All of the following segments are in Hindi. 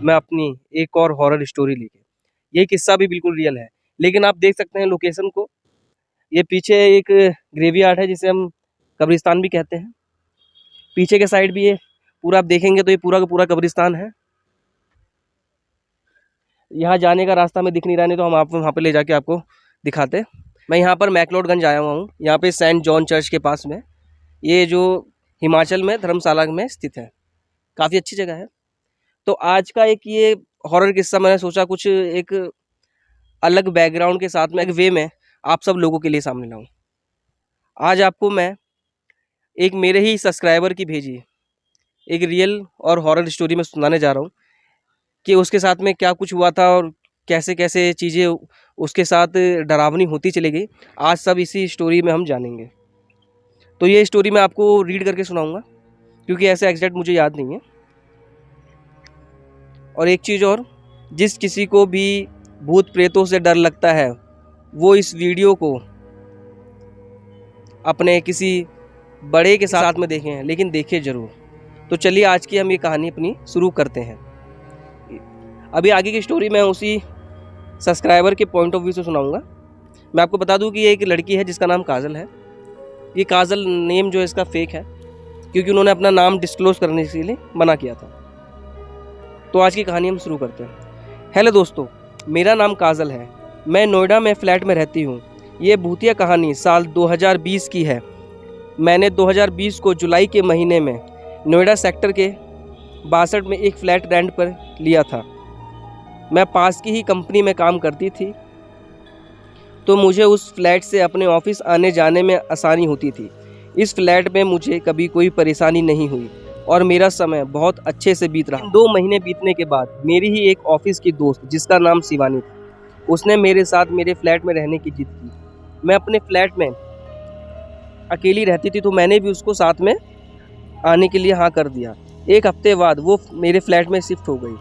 मैं अपनी एक और हॉरर स्टोरी लेके। ये किस्सा भी बिल्कुल रियल है, लेकिन आप देख सकते हैं लोकेशन को। ये पीछे एक ग्रेवयार्ड है जिसे हम कब्रिस्तान भी कहते हैं। पीछे के साइड भी ये पूरा आप देखेंगे तो ये पूरा का पूरा कब्रिस्तान है। यहाँ जाने का रास्ता में दिख नहीं रहा, नहीं तो हम आप वहाँ पे ले जाके आपको दिखाते। मैं यहाँ पर मैक्लोडगंज आया हुआ हूँ, यहाँ पे सेंट जॉन चर्च के पास में, ये जो हिमाचल में धर्मशाला में स्थित है। काफ़ी अच्छी जगह है। तो आज का एक ये हॉरर किस्सा मैंने सोचा कुछ एक अलग बैकग्राउंड के साथ में, एक वे में आप सब लोगों के लिए सामने लाऊं। आज आपको मैं एक मेरे ही सब्सक्राइबर की भेजी एक रियल और हॉरर स्टोरी में सुनाने जा रहा हूँ कि उसके साथ में क्या कुछ हुआ था और कैसे कैसे चीज़ें उसके साथ डरावनी होती चली गई। आज सब इसी स्टोरी में हम जानेंगे। तो ये स्टोरी मैं आपको रीड करके सुनाऊंगा क्योंकि ऐसे एग्जैक्ट मुझे याद नहीं है। और एक चीज़ और, जिस किसी को भी भूत प्रेतों से डर लगता है वो इस वीडियो को अपने किसी बड़े के साथ में देखें, लेकिन देखें ज़रूर। तो चलिए आज की हम ये कहानी अपनी शुरू करते हैं। अभी आगे की स्टोरी मैं उसी सब्सक्राइबर के पॉइंट ऑफ व्यू से सुनाऊंगा। मैं आपको बता दूं कि ये एक लड़की है जिसका नाम काजल है। ये काजल नेम जो है इसका फेक है क्योंकि उन्होंने अपना नाम डिस्क्लोज करने के लिए मना किया था। तो आज की कहानी हम शुरू करते हैं। हेलो दोस्तों, मेरा नाम काजल है। मैं नोएडा में फ़्लैट में रहती हूँ। ये भूतिया कहानी साल 2020 की है। मैंने 2020 को जुलाई के महीने में नोएडा सेक्टर के 62 में एक फ़्लैट रेंट पर लिया था। मैं पास की ही कंपनी में काम करती थी तो मुझे उस फ्लैट से अपने ऑफिस आने जाने में आसानी होती थी। इस फ्लैट में मुझे कभी कोई परेशानी नहीं हुई और मेरा समय बहुत अच्छे से बीत रहा। 2 महीने बीतने के बाद मेरी ही एक ऑफिस की दोस्त जिसका नाम शिवानी था, उसने मेरे साथ मेरे फ्लैट में रहने की जिद की। मैं अपने फ्लैट में अकेली रहती थी तो मैंने भी उसको साथ में आने के लिए हाँ कर दिया। एक हफ्ते बाद वो मेरे फ्लैट में शिफ्ट हो गई।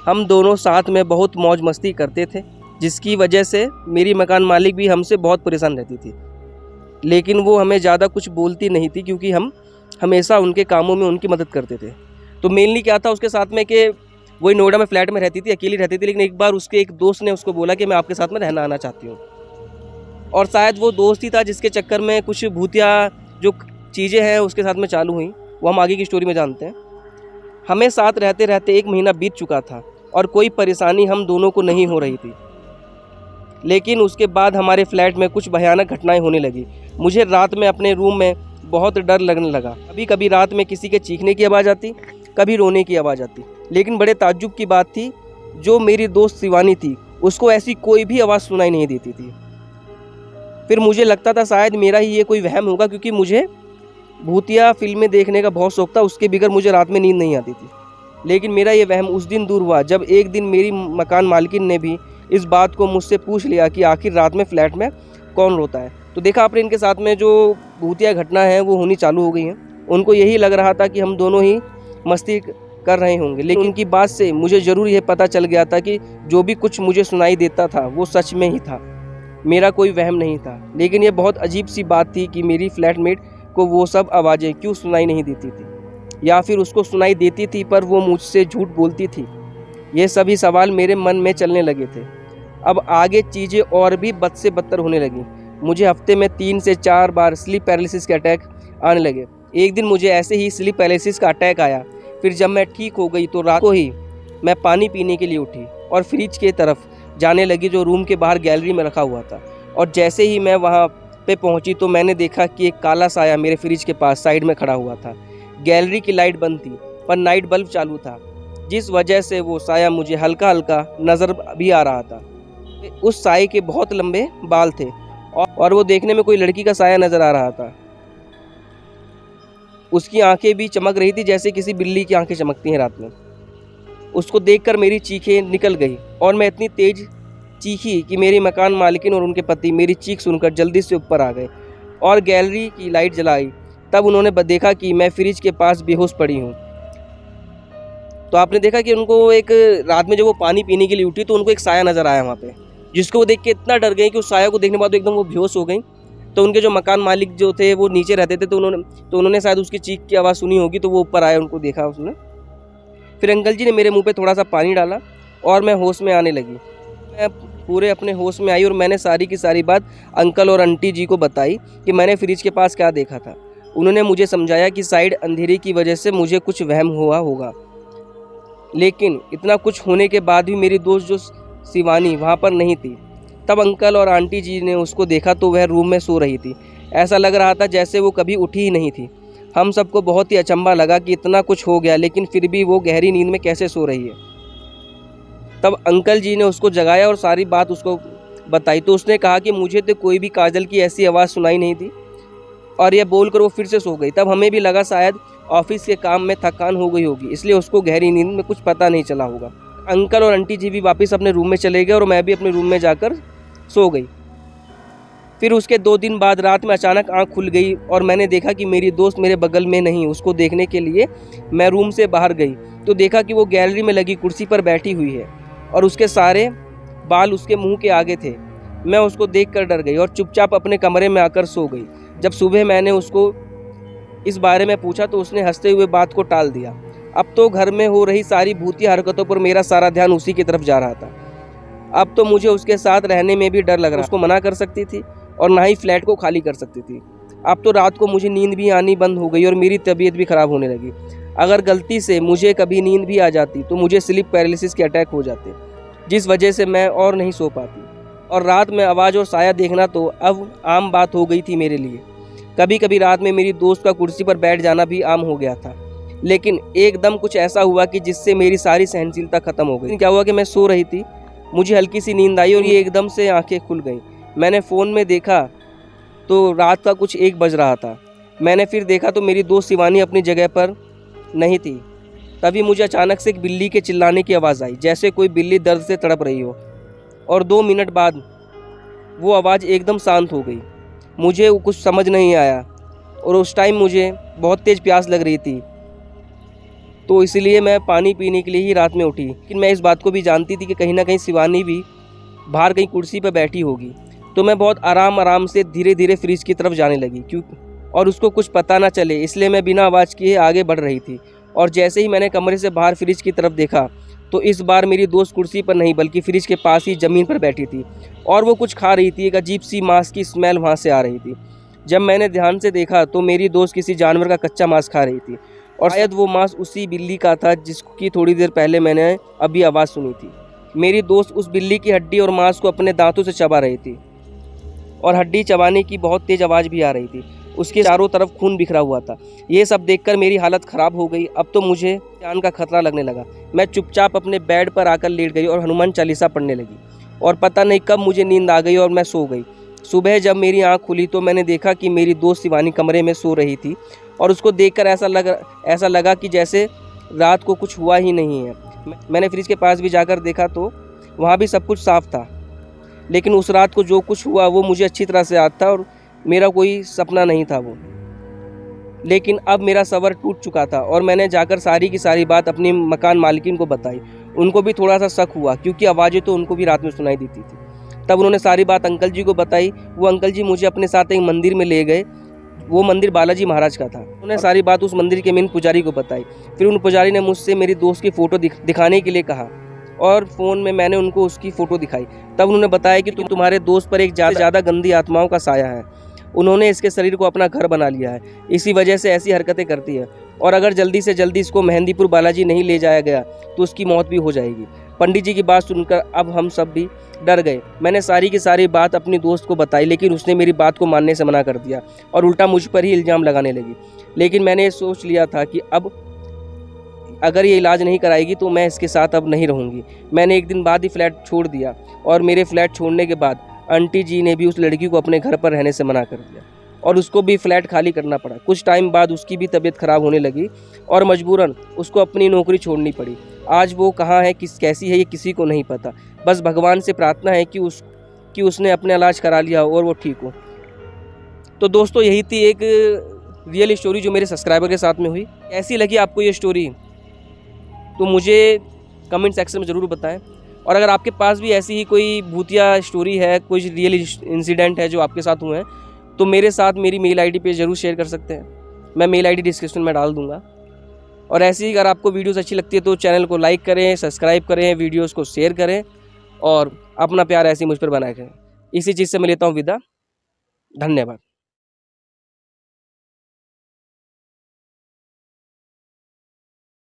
हम दोनों साथ में बहुत मौज मस्ती करते थे जिसकी वजह से मेरी मकान मालिक भी हमसे बहुत परेशान रहती थी, लेकिन वो हमें ज़्यादा कुछ बोलती नहीं थी क्योंकि हम हमेशा उनके कामों में उनकी मदद करते थे। तो मेनली क्या था उसके साथ में कि वही नोएडा में फ्लैट में रहती थी, अकेली रहती थी, लेकिन एक बार उसके एक दोस्त ने उसको बोला कि मैं आपके साथ में रहना आना चाहती हूँ। और शायद वो दोस्त ही था जिसके चक्कर में कुछ भूतिया जो चीज़ें हैं उसके साथ में चालू हुई, वो हम आगे की स्टोरी में जानते हैं। हमें साथ रहते रहते 1 महीना बीत चुका था और कोई परेशानी हम दोनों को नहीं हो रही थी, लेकिन उसके बाद हमारे फ्लैट में कुछ भयानक घटनाएं होने लगी। मुझे रात में अपने रूम में बहुत डर लगने लगा। कभी कभी रात में किसी के चीखने की आवाज़ आती, कभी रोने की आवाज़ आती, लेकिन बड़े ताज्जुब की बात थी, जो मेरी दोस्त शिवानी थी उसको ऐसी कोई भी आवाज़ सुनाई नहीं देती थी। फिर मुझे लगता था शायद मेरा ही ये कोई वहम होगा क्योंकि मुझे भूतिया फिल्में देखने का बहुत शौक था, उसके बगैर मुझे रात में नींद नहीं आती थी। लेकिन मेरा ये वहम उस दिन दूर हुआ जब एक दिन मेरी मकान मालकिन ने भी इस बात को मुझसे पूछ लिया कि आखिर रात में फ्लैट में कौन रोता है। तो देखा आपने इनके साथ में जो भूतिया घटना है वो होनी चालू हो गई हैं। उनको यही लग रहा था कि हम दोनों ही मस्ती कर रहे होंगे, लेकिन उनकी बात से मुझे ज़रूर यह पता चल गया था कि जो भी कुछ मुझे सुनाई देता था वो सच में ही था, मेरा कोई वहम नहीं था। लेकिन ये बहुत अजीब सी बात थी कि मेरी फ्लैटमेट को वो सब आवाज़ें क्यों सुनाई नहीं देती थी, या फिर उसको सुनाई देती थी पर वो मुझसे झूठ बोलती थी। ये सभी सवाल मेरे मन में चलने लगे थे। अब आगे चीज़ें और भी बद से बदतर होने लगी। मुझे हफ्ते में 3 से 4 बार स्लीप पैरालिसिस के अटैक आने लगे। एक दिन मुझे ऐसे ही स्लीप पैरालिसिस का अटैक आया। फिर जब मैं ठीक हो गई तो रात को ही मैं पानी पीने के लिए उठी और फ्रिज के तरफ जाने लगी जो रूम के बाहर गैलरी में रखा हुआ था। और जैसे ही मैं वहाँ पे पहुँची तो मैंने देखा कि एक काला साया मेरे फ्रिज के पास साइड में खड़ा हुआ था। गैलरी की लाइट बंद थी पर नाइट बल्ब चालू था, जिस वजह से वो साया मुझे हल्का हल्का नज़र भी आ रहा था। उस साये के बहुत लंबे बाल थे और वो देखने में कोई लड़की का साया नज़र आ रहा था। उसकी आंखें भी चमक रही थी जैसे किसी बिल्ली की आंखें चमकती हैं रात में। उसको देखकर मेरी चीखें निकल गई और मैं इतनी तेज चीखी कि मेरी मकान मालिकिन और उनके पति मेरी चीख सुनकर जल्दी से ऊपर आ गए और गैलरी की लाइट जलाई। तब उन्होंने देखा कि मैं फ्रिज के पास बेहोश पड़ी हूँ। तो आपने देखा कि उनको एक रात में जब वो पानी पीने के लिए उठी तो उनको एक साया नज़र आया वहाँ पे, जिसको वो देख के इतना डर गई कि उस साया को देखने के बाद एकदम वो बेहोश हो गई। तो उनके जो मकान मालिक जो थे वो नीचे रहते थे तो उन्होंने शायद उसकी चीख की आवाज़ सुनी होगी, तो वो ऊपर आए, उनको देखा उसने। फिर अंकल जी ने मेरे मुंह पे थोड़ा सा पानी डाला और मैं होश में आने लगी। मैं पूरे अपने होश में आई और मैंने सारी की सारी बात अंकल और आंटी जी को बताई कि मैंने फ्रिज के पास क्या देखा था। उन्होंने मुझे समझाया कि शायद अंधेरे की वजह से मुझे कुछ वहम हुआ होगा। लेकिन इतना कुछ होने के बाद भी मेरी दोस्त जो शिवानी वहाँ पर नहीं थी। तब अंकल और आंटी जी ने उसको देखा तो वह रूम में सो रही थी। ऐसा लग रहा था जैसे वो कभी उठी ही नहीं थी। हम सबको बहुत ही अचंभा लगा कि इतना कुछ हो गया लेकिन फिर भी वो गहरी नींद में कैसे सो रही है। तब अंकल जी ने उसको जगाया और सारी बात उसको बताई तो उसने कहा कि मुझे तो कोई भी काजल की ऐसी आवाज़ सुनाई नहीं थी, और यह बोलकर वो फिर से सो गई। तब हमें भी लगा शायद ऑफिस के काम में थकान हो गई होगी, इसलिए उसको गहरी नींद में कुछ पता नहीं चला होगा। अंकल और आंटी जी भी वापस अपने रूम में चले गए और मैं भी अपने रूम में जाकर सो गई। फिर उसके 2 दिन बाद रात में अचानक आंख खुल गई और मैंने देखा कि मेरी दोस्त मेरे बगल में नहीं। उसको देखने के लिए मैं रूम से बाहर गई तो देखा कि वो गैलरी में लगी कुर्सी पर बैठी हुई है और उसके सारे बाल उसके मुंह के आगे थे। मैं उसको देखकर डर गई और चुपचाप अपने कमरे में आकर सो गई। जब सुबह मैंने उसको इस बारे में पूछा तो उसने हंसते हुए बात को टाल दिया। अब तो घर में हो रही सारी भूतिया हरकतों पर मेरा सारा ध्यान उसी की तरफ जा रहा था। अब तो मुझे उसके साथ रहने में भी डर लग रहा। उसको मना कर सकती थी और ना ही फ्लैट को खाली कर सकती थी। अब तो रात को मुझे नींद भी आनी बंद हो गई और मेरी तबीयत भी ख़राब होने लगी। अगर गलती से मुझे कभी नींद भी आ जाती तो मुझे स्लीप पैरालिसिस के अटैक हो जाते, जिस वजह से मैं और नहीं सो पाती। और रात में आवाज़ और साया देखना तो अब आम बात हो गई थी मेरे लिए। कभी कभी रात में मेरी दोस्त का कुर्सी पर बैठ जाना भी आम हो गया था। लेकिन एकदम कुछ ऐसा हुआ कि जिससे मेरी सारी सहनशीलता ख़त्म हो गई। क्या हुआ कि मैं सो रही थी, मुझे हल्की सी नींद आई और ये एकदम से आंखें खुल गईं। मैंने फ़ोन में देखा तो रात का कुछ 1 बज रहा था। मैंने फिर देखा तो मेरी दोस्त शिवानी अपनी जगह पर नहीं थी। तभी मुझे अचानक से एक बिल्ली के चिल्लाने की आवाज़ आई, जैसे कोई बिल्ली दर्द से तड़प रही हो। और 2 मिनट बाद वो आवाज़ एकदम शांत हो गई। मुझे कुछ समझ नहीं आया और उस टाइम मुझे बहुत तेज़ प्यास लग रही थी, तो इसलिए मैं पानी पीने के लिए ही रात में उठी। लेकिन मैं इस बात को भी जानती थी कि कहीं ना कहीं शिवानी भी बाहर कहीं कुर्सी पर बैठी होगी। तो मैं बहुत आराम से धीरे धीरे फ्रिज की तरफ जाने लगी और उसको कुछ पता ना चले, इसलिए मैं बिना आवाज़ किए आगे बढ़ रही थी। और जैसे ही मैंने कमरे से बाहर फ्रिज की तरफ देखा तो इस बार मेरी दोस्त कुर्सी पर नहीं बल्कि फ्रिज के पास ही ज़मीन पर बैठी थी और वो कुछ खा रही थी। एक अजीब सी मांस की स्मेल वहाँ से आ रही थी। जब मैंने ध्यान से देखा तो मेरी दोस्त किसी जानवर का कच्चा मांस खा रही थी और शायद वो मांस उसी बिल्ली का था जिसकी थोड़ी देर पहले मैंने अभी आवाज़ सुनी थी। मेरी दोस्त उस बिल्ली की हड्डी और मांस को अपने दांतों से चबा रही थी और हड्डी चबाने की बहुत तेज़ आवाज़ भी आ रही थी। उसके चारों तरफ खून बिखरा हुआ था। ये सब देखकर मेरी हालत ख़राब हो गई। अब तो मुझे जान का खतरा लगने लगा। मैं चुपचाप अपने बेड पर आकर लेट गई और हनुमान चालीसा पढ़ने लगी और पता नहीं कब मुझे नींद आ गई और मैं सो गई। सुबह जब मेरी आँख खुली तो मैंने देखा कि मेरी दोस्त शिवानी कमरे में सो रही थी और उसको देखकर ऐसा लगा कि जैसे रात को कुछ हुआ ही नहीं है। मैंने फ्रिज के पास भी जाकर देखा तो वहाँ भी सब कुछ साफ था, लेकिन उस रात को जो कुछ हुआ वो मुझे अच्छी तरह से याद था और मेरा कोई सपना नहीं था वो। लेकिन अब मेरा सब्र टूट चुका था और मैंने जाकर सारी की सारी बात अपनी मकान मालिकिन को बताई। उनको भी थोड़ा सा शक हुआ क्योंकि आवाज़ें तो उनको भी रात में सुनाई देती थी। तब उन्होंने सारी बात अंकल जी को बताई। वो अंकल जी मुझे अपने साथ एक मंदिर में ले गए। वो मंदिर बालाजी महाराज का था। उन्होंने सारी बात उस मंदिर के मेन पुजारी को बताई। फिर उन पुजारी ने मुझसे मेरी दोस्त की फ़ोटो दिखाने के लिए कहा और फ़ोन में मैंने उनको उसकी फ़ोटो दिखाई। तब उन्होंने बताया कि तुम्हारे दोस्त पर एक ज़्यादा गंदी आत्माओं का साया है। उन्होंने इसके शरीर को अपना घर बना लिया है, इसी वजह से ऐसी हरकतें करती है और अगर जल्दी से जल्दी इसको मेहंदीपुर बालाजी नहीं ले जाया गया तो उसकी मौत भी हो जाएगी। पंडित जी की बात सुनकर अब हम सब भी डर गए। मैंने सारी की सारी बात अपनी दोस्त को बताई, लेकिन उसने मेरी बात को मानने से मना कर दिया और उल्टा मुझ पर ही इल्ज़ाम लगाने लगी। लेकिन मैंने ये सोच लिया था कि अब अगर ये इलाज नहीं कराएगी तो मैं इसके साथ अब नहीं रहूँगी। मैंने एक दिन बाद ही फ्लैट छोड़ दिया और मेरे फ्लैट छोड़ने के बाद आंटी जी ने भी उस लड़की को अपने घर पर रहने से मना कर दिया और उसको भी फ्लैट खाली करना पड़ा। कुछ टाइम बाद उसकी भी तबीयत ख़राब होने लगी और मजबूरन उसको अपनी नौकरी छोड़नी पड़ी। आज वो कहाँ है, कैसी है, ये किसी को नहीं पता। बस भगवान से प्रार्थना है कि उसने अपना इलाज करा लिया और वो ठीक हो। तो दोस्तों यही थी एक रियल स्टोरी जो मेरे सब्सक्राइबर के साथ में हुई। कैसी लगी आपको ये स्टोरी तो मुझे कमेंट सेक्शन में ज़रूर बताएं। और अगर आपके पास भी ऐसी ही कोई भूतिया स्टोरी है, कोई रियल इंसिडेंट है जो आपके साथ हुए हैं, तो मेरे साथ मेरी मेल आईडी पे ज़रूर शेयर कर सकते हैं। मैं मेल आईडी डिस्क्रिप्शन में डाल दूँगा। और ऐसे ही अगर आपको वीडियोस अच्छी लगती है तो चैनल को लाइक करें, सब्सक्राइब करें, वीडियोस को शेयर करें और अपना प्यार ऐसे ही मुझ पर बनाए रखें। इसी चीज़ से मैं लेता हूँ विदा। धन्यवाद।